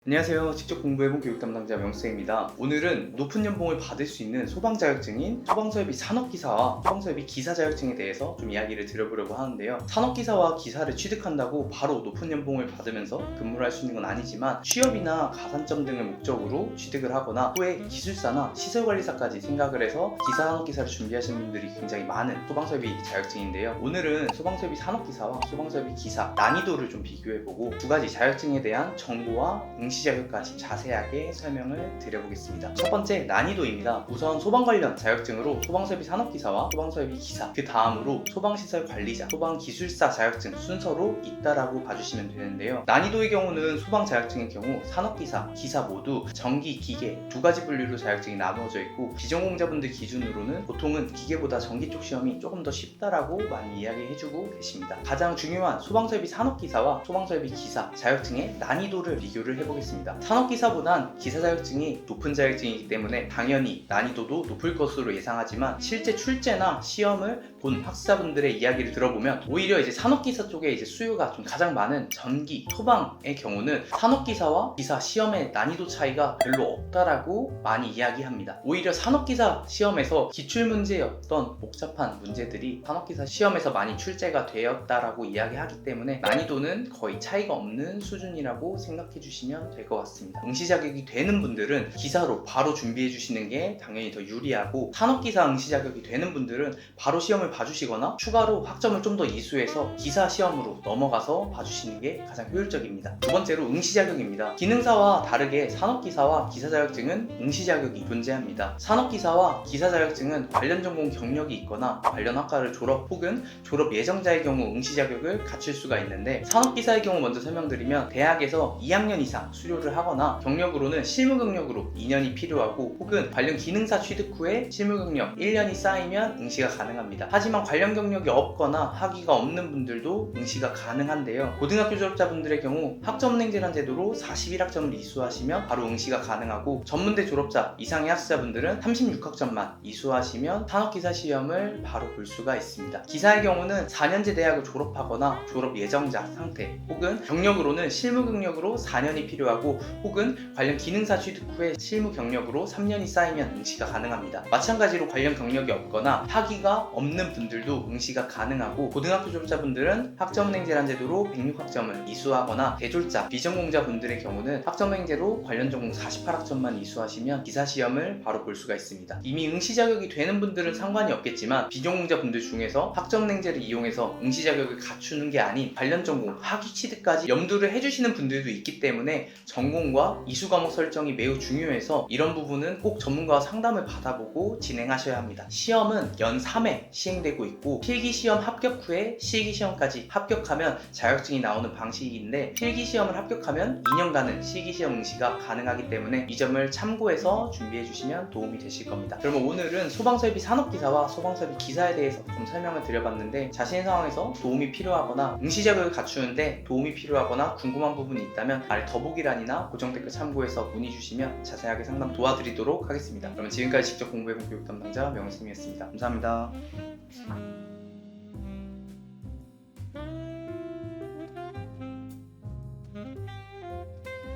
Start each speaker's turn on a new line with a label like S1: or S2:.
S1: 안녕하세요. 직접 공부해본 교육 담당자 명수입니다. 오늘은 높은 연봉을 받을 수 있는 소방 자격증인 소방서비 산업기사와 소방서비 기사 자격증에 대해서 좀 이야기를 드려보려고 하는데요. 산업기사와 기사를 취득한다고 바로 높은 연봉을 받으면서 근무를 할 수 있는 건 아니지만 취업이나 가산점 등을 목적으로 취득을 하거나 후에 기술사나 시설관리사까지 생각을 해서 기사 산업기사를 준비하시는 분들이 굉장히 많은 소방서비 자격증인데요. 오늘은 소방서비 산업기사와 소방서비 기사 난이도를 좀 비교해보고 두 가지 자격증에 대한 정보와 응시 자격까지 자세하게 설명을 드려보겠습니다. 첫 번째 난이도입니다. 우선 소방 관련 자격증으로 소방설비 산업기사와 소방설비 기사, 그 다음으로 소방시설 관리자, 소방기술사 자격증 순서로 있다라고 봐주시면 되는데요. 난이도의 경우는 소방 자격증의 경우 산업기사, 기사 모두 전기, 기계 두 가지 분류로 자격증이 나누어져 있고 비전공자분들 기준으로는 보통은 기계보다 전기 쪽 시험이 조금 더 쉽다라고 많이 이야기해주고 계십니다. 가장 중요한 소방설비 산업기사와 소방설비 기사 자격증의 난이도를 비교를 해보겠습니다. 산업기사보단 기사 자격증이 높은 자격증이기 때문에 당연히 난이도도 높을 것으로 예상하지만 실제 출제나 시험을 본 학사분들의 이야기를 들어보면 오히려 이제 산업기사 쪽에 이제 수요가 좀 가장 많은 전기, 소방의 경우는 산업기사와 기사 시험의 난이도 차이가 별로 없다라고 많이 이야기합니다. 오히려 산업기사 시험에서 기출문제였던 복잡한 문제들이 산업기사 시험에서 많이 출제가 되었다라고 이야기하기 때문에 난이도는 거의 차이가 없는 수준이라고 생각해 주시면 될 것 같습니다. 응시 자격이 되는 분들은 기사로 바로 준비해 주시는 게 당연히 더 유리하고 산업기사 응시 자격이 되는 분들은 바로 시험을 봐주시거나 추가로 학점을 좀 더 이수해서 기사 시험으로 넘어가서 봐주시는 게 가장 효율적입니다. 두 번째로 응시 자격입니다. 기능사와 다르게 산업기사와 기사 자격증은 응시 자격이 존재합니다. 산업기사와 기사 자격증은 관련 전공 경력이 있거나 관련 학과를 졸업 혹은 졸업 예정자의 경우 응시 자격을 갖출 수가 있는데 산업기사의 경우 먼저 설명드리면 대학에서 2학년 이상 수료를 하거나 경력으로는 실무 경력으로 2년이 필요하고 혹은 관련 기능사 취득 후에 실무 경력 1년이 쌓이면 응시가 가능합니다. 하지만 관련 경력이 없거나 학위가 없는 분들도 응시가 가능한데요. 고등학교 졸업자분들의 경우 학점은행제란 제도로 41학점을 이수하시면 바로 응시가 가능하고 전문대 졸업자 이상의 학사분들은 36학점만 이수하시면 산업기사 시험을 바로 볼 수가 있습니다. 기사의 경우는 4년제 대학을 졸업하거나 졸업 예정자 상태 혹은 경력으로는 실무 경력으로 4년이 필요하고 혹은 관련 기능사 취득 후에 실무 경력으로 3년이 쌓이면 응시가 가능합니다. 마찬가지로 관련 경력이 없거나 학위가 없는 분들도 응시가 가능하고 고등학교 졸업자분들은 학점은행제란 제도로 106학점을 이수하거나 대졸자, 비전공자 분들의 경우는 학점은행제로 관련 전공 48학점만 이수하시면 기사 시험을 바로 볼 수가 있습니다. 이미 응시 자격이 되는 분들은 상관이 없겠지만 비전공자 분들 중에서 학점은행제를 이용해서 응시 자격을 갖추는 게 아닌 관련 전공, 학위 취득까지 염두를 해주시는 분들도 있기 때문에 전공과 이수 과목 설정이 매우 중요해서 이런 부분은 꼭 전문가와 상담을 받아보고 진행하셔야 합니다. 시험은 연 3회 시행되고 있고 필기시험 합격 후에 실기시험까지 합격하면 자격증이 나오는 방식인데 필기시험을 합격하면 2년간은 실기시험 응시가 가능하기 때문에 이 점을 참고해서 준비해 주시면 도움이 되실 겁니다. 그러면 오늘은 소방설비 산업기사와 소방설비 기사에 대해서 좀 설명을 드려봤는데 자신의 상황에서 도움이 필요하거나 응시 자격을 갖추는데 도움이 필요하거나 궁금한 부분이 있다면 아래 더보기란이나 고정 댓글 참고해서 문의 주시면 자세하게 상담 도와드리도록 하겠습니다. 그러면 지금까지 직접 공부해본 교육 담당자 명승이었습니다. 감사합니다.